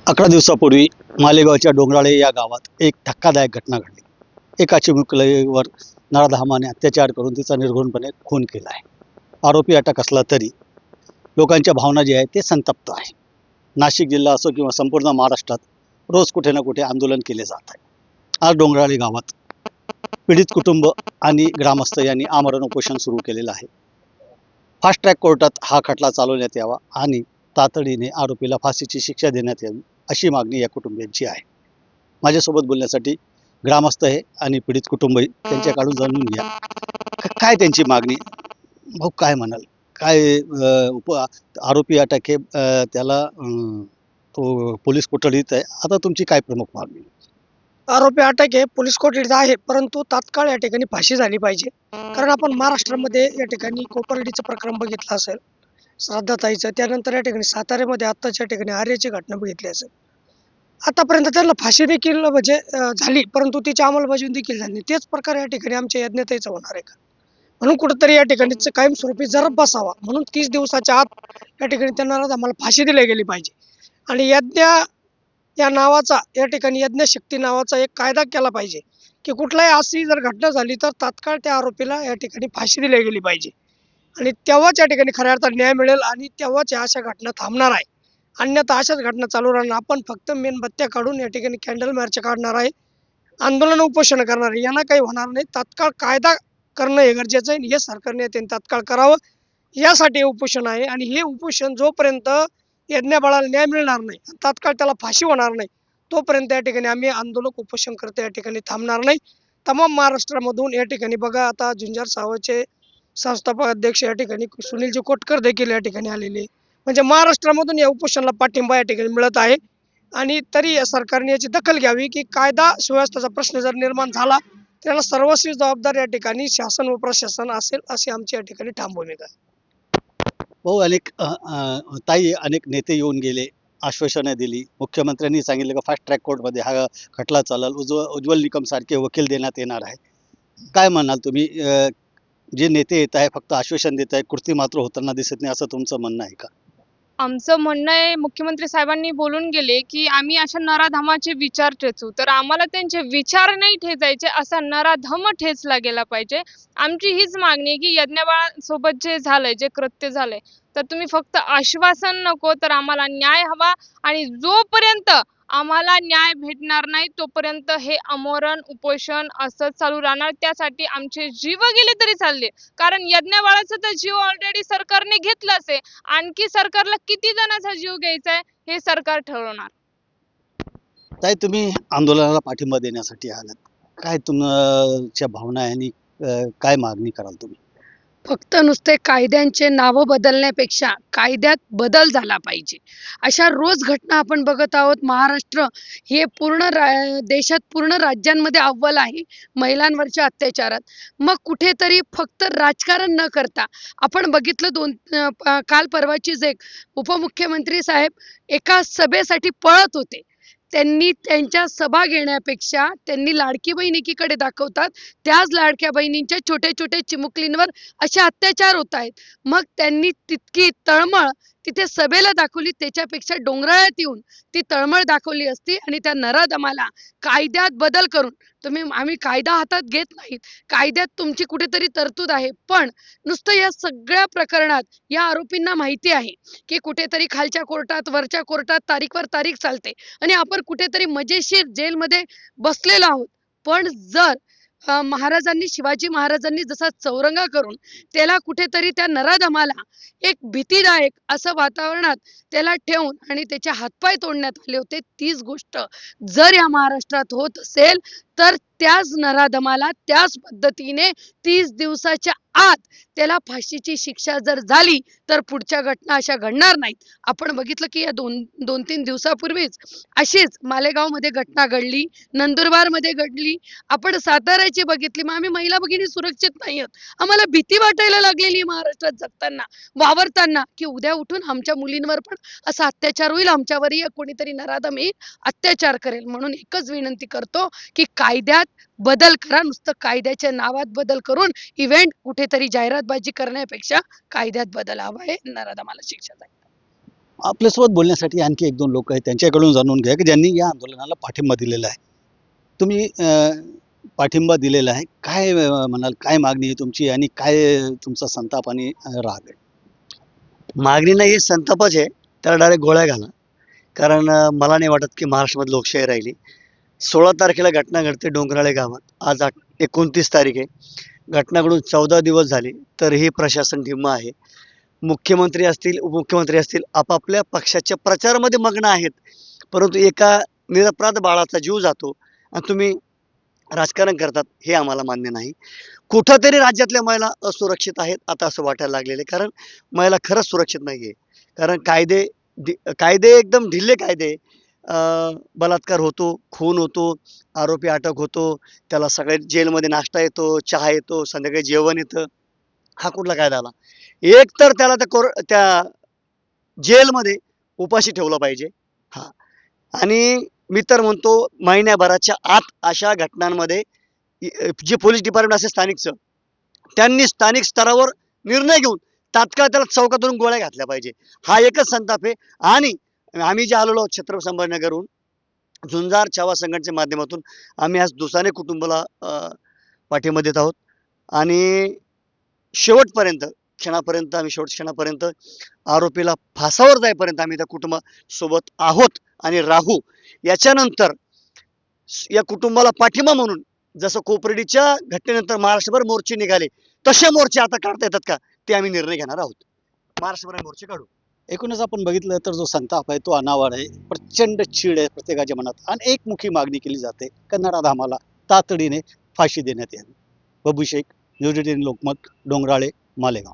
11 दिवसापूर्वी मालेगावच्या डोंगराळे या गावात एक धक्कादायक घटना घडली. एका चिमुकलीवर नराधमाने अत्याचार करून तिचा निर्घृणपणे खून केला आहे. आरोपी अटक असला तरी लोकांच्या भावना जी आहे ते संतप्त आहे. नाशिक जिल्हा असो किंवा संपूर्ण महाराष्ट्रात रोज कुठे ना कुठे आंदोलन केले जात आहे. आज डोंगराळे गावात पीडित कुटुंब आणि ग्रामस्थ यांनी आमरण उपोषण सुरू केलेलं आहे. फास्ट ट्रॅक कोर्टात हा खटला चालवण्यात यावा आणि तातडीने आरोपीला फाशीची शिक्षा देण्यात यावी अशी मागणी या कुटुंबियांची आहे. माझ्यासोबत बोलण्यासाठी ग्रामस्थ आहे आणि पीडित कुटुंबही त्यांच्याकडून जाणून घ्या काय त्यांची मागणी. भाऊ काय म्हणाल, काय आरोपी अटक आहे, त्याला तो पोलीस कोठडीत आहे. आता तुमची काय प्रमुख मागणी? आरोपी अटक आहे, पोलीस कोठडीत आहे, परंतु तात्काळ या ठिकाणी फाशी झाली पाहिजे. कारण आपण महाराष्ट्रामध्ये या ठिकाणी कोपर्डीचं प्रकरण बघितलं असेल, श्रद्धाताईचं, त्यानंतर या ठिकाणी साताऱ्यामध्ये आत्ताच्या ठिकाणी आर्याची घटना बघितली असेल. आतापर्यंत त्यांना फाशी देखील म्हणजे झाली, परंतु तिची अंमलबजावणी देखील झाली नाही. तेच प्रकार या ठिकाणी आमच्या यज्ञताईचं होणार आहे का? म्हणून कुठेतरी या ठिकाणी कायमस्वरूपी जर बसावा, म्हणून 30 दिवसाच्या आत या ठिकाणी त्यांना आम्हाला फाशी दिली गेली पाहिजे. आणि यज्ञ या नावाचा या ठिकाणी यज्ञशक्ती नावाचा एक कायदा केला पाहिजे की कुठलाही अशी जर घटना झाली तर तात्काळ त्या आरोपीला या ठिकाणी फाशी दिली गेली पाहिजे. आणि तेव्हाच या ठिकाणी खऱ्या अर्थाने न्याय मिळेल आणि तेव्हाच या अशा घटना थांबणार आहे. अन्यथा अशाच घटना चालू राहणार. आपण फक्त मेणबत्त्या काढून या ठिकाणी कॅन्डल मार्च काढणार आहे, आंदोलन उपोषण करणार आहे, यांना काही होणार नाही. तात्काळ कायदा करणं हे गरजेचं आहे. हे सरकारने त्यांनी तात्काळ करावं, यासाठी हे उपोषण आहे. आणि हे उपोषण जोपर्यंत यज्ञबळाला न्याय मिळणार नाही, तात्काळ त्याला फाशी होणार नाही, तोपर्यंत या ठिकाणी आम्ही आंदोलक उपोषणकर्ते या ठिकाणी थांबणार नाही. तमाम महाराष्ट्रामधून या ठिकाणी बघा, आता झुंजार सावळचे संस्थापक अध्यक्ष या ठिकाणी सुनीलजी कोटकर देखील या ठिकाणी आलेले. म्हणजे महाराष्ट्रामधून या उपोषणाला पाठिंबा या ठिकाणी मिळत आहे. आणि तरी सरकारने याची दखल घ्यावी की कायदा सुव्यवस्थेचा प्रश्न जर निर्माण झाला त्याला सर्वस्वी जबाबदार या ठिकाणी शासन व प्रशासन असेल, अशी आमची या ठिकाणी ठाम भूमिका आहे. भाऊ, अनेक नेते येऊन गेले, आश्वासनं दिली. मुख्यमंत्र्यांनी सांगितलं की फास्ट ट्रॅक कोर्टमध्ये हा खटला चालेल, उज्ज्वल निकम सारखे वकील देण्यात येणार आहे. काय म्हणाल तुम्ही? जे नेते येत आहे फक्त आश्वासन देत आहे, कृती मात्र होताना दिसत नाही, असं तुमचं म्हणणं आहे का? आमचं म्हणणं आहे, मुख्यमंत्री साहेबांनी बोलून गेले की आम्ही अशा नराधमाचे विचार ठेचू, तर आम्हाला त्यांचे विचार नाही ठेचायचे, असा नराधम ठेचला गेला पाहिजे. आमची हीच मागणी आहे की यज्ञबाळांसोबत जे झालंय, जे कृत्य झालंय, तर तुम्ही फक्त आश्वासन नको, तर आम्हाला न्याय हवा. आणि जोपर्यंत आम्हाला न्याय भेटणार नाही तोपर्यंत हे आमरण उपोषण असंच चालू राहणार. त्यासाठी आमचे जीव गेले तरी चालले, कारण यज्ञबाळाचा तर जीव ऑलरेडी सरकारने घेतलाच आहे. आणखी सरकारला किती जणांचा जीव घ्यायचा आहे हे सरकार ठरवणार. ताई, तुम्ही आंदोलनाला पाठिंबा देण्यासाठी आलात, काय तुमच्या भावना आहे आणि काय मागणी कराल तुम्ही? फक्त नुसते कायद्यांचे नावं बदलण्यापेक्षा कायद्यात बदल झाला पाहिजे. अशा रोज घटना आपण बघत आहोत. महाराष्ट्र हे पूर्ण देशात पूर्ण राज्यांमध्ये अव्वल आहे महिलांवरच्या अत्याचारात. मग कुठेतरी फक्त राजकारण न करता आपण बघितलं काल परवाचीच एक उपमुख्यमंत्री साहेब एका सभेसाठी पळत होते. त्यांनी त्यांच्या सभा घेण्यापेक्षा त्यांनी लाडकी बहीण एकीकडे दाखवतात, त्याच लाडक्या बहिणींच्या छोट्या छोट्या चिमुकलींवर असे अत्याचार होत आहेत. मग त्यांनी तितकी तळमळ तिथे सभेला दाखवली, त्याच्यापेक्षा डोंगराळ्यात येऊन ती तळमळ दाखवली असती. आणि त्या नराधमाला कायद्यात बदल करून, आम्ही कायदा हातात घेत नाहीत, कायद्यात तुमची कुठेतरी तरतूद आहे, पण नुसतं या सगळ्या प्रकरणात या आरोपींना माहिती आहे की कुठेतरी खालच्या कोर्टात वरच्या कोर्टात तारीखवर तारीख चालते आणि आपण कुठेतरी मजेशीर जेलमध्ये बसलेलो आहोत. पण जर महाराजांनी, शिवाजी महाराजांनी जसा चौरंगा करून त्याला कुठेतरी त्या नराधमाला एक भीतीदायक असं वातावरणात त्याला ठेवून आणि त्याचे हातपाय तोडण्यात आले होते, तीच गोष्ट जर या महाराष्ट्रात होत असेल तर त्याच नराधमाला त्याच पद्धतीने 30 दिवसाच्या आत त्याला फाशीची शिक्षा जर झाली तर पुढच्या घटना अशा घडणार नाहीत. आपण बघितलं की या दोन तीन दिवसापूर्वीच अशीच मालेगावमध्ये घटना घडली, नंदुरबारमध्ये घडली, आपण साताऱ्याची बघितली. मग आम्ही महिला भगिनी सुरक्षित नाही आहोत. आम्हाला भीती वाटायला लागलेली महाराष्ट्रात जगताना, वावरताना, की उद्या उठून आमच्या मुलींवर पण असा अत्याचार होईल, आमच्यावरही कोणीतरी नराधम येईल, अत्याचार करेल. म्हणून एकच विनंती करतो की कायद्यात बदल करा. नुसतं कायद्याच्या नावात बदल करून इव्हेंट कुठेतरी जाहिरातबाजी करण्यापेक्षा कायद्यात बदल हवा आहे, नराधमाला शिक्षा द्या. आपल्यासोबत बोलण्यासाठी आणखी एक दोन लोक आहेत, त्यांच्याकडून जाणून घ्या की ज्यांनी या आंदोलनाला पाठिंबा दिलेला आहे. तुम्ही पाठिंबा दिलेला आहे, काय म्हणाल, काय मागणी आहे तुमची आणि काय तुमचा संताप आणि राग आहे? मागणी नाही ही संतापच आहे. त्याला डायरेक्ट गोळ्या घाला. कारण मला नाही वाटत की महाराष्ट्रामध्ये लोकशाही राहिली. 16 तारखेला घटना घडते डोंगराळे गावात. आज 29 तारीख आहे. घटना घडून 14 दिवस झाले तरीही प्रशासन ढिम्म आहे. मुख्यमंत्री असतील, उपमुख्यमंत्री असतील आपापल्या पक्षाच्या प्रचारामध्ये मग्न आहेत. परंतु एका निरपराध बाळाचा जीव जातो आणि तुम्ही राजकारण करतात, हे आम्हाला मान्य नाही. कुठंतरी राज्यातल्या महिला असुरक्षित आहेत आता असं वाटायला लागलेलं आहे. कारण महिला खरंच सुरक्षित नाही आहे. कारण कायदे एकदम ढिल्ले कायदे. बलात्कार होतो, खून होतो, आरोपी अटक होतो, त्याला सगळ्या जेलमध्ये नाश्ता येतो, चहा येतो, संध्याकाळी जेवण येतं. हा कुठला कायदा आला? एक तर त्याला त्या जेलमध्ये उपाशी ठेवलं पाहिजे. हां. आणि मी तर म्हणतो महिन्याभराच्या आत अशा घटनांमध्ये जे पोलीस डिपार्टमेंट असेल स्थानिकचं, त्यांनी स्थानिक स्तरावर निर्णय घेऊन तात्काळ त्याला चौकातून गोळ्या घातल्या पाहिजे. हा एकच संताप आहे. आणि आम्ही जे आलेलो आहोत छत्रपती संभाजीनगरहून झुंजार छावा संघटनेच्या माध्यमातून आम्ही आज दुसाने कुटुंबाला पाठिंबा देत आहोत. आणि शेवटपर्यंत क्षणापर्यंत आम्ही शेवट क्षणापर्यंत आरोपीला फासावर जाईपर्यंत आम्ही त्या कुटुंबासोबत आहोत आणि राहू. याच्यानंतर या कुटुंबाला पाठिंबा म्हणून जसं कोपर्डीच्या घटनेनंतर महाराष्ट्रभर मोर्चे निघाले, तसे मोर्चे आता काढता येतात का, ते आम्ही निर्णय घेणार आहोत. महाराष्ट्रभर आम्ही मोर्चे काढू. एकूणच आपण बघितलं तर जो संताप आहे तो अनावर आहे, प्रचंड चीड आहे प्रत्येकाच्या मनात आणि एकमुखी मागणी केली जाते, नराधमाला तातडीने फाशी देण्यात यावी. बबू शेख, न्यूज 18 लोकमत, डोंगराळे, मालेगाव.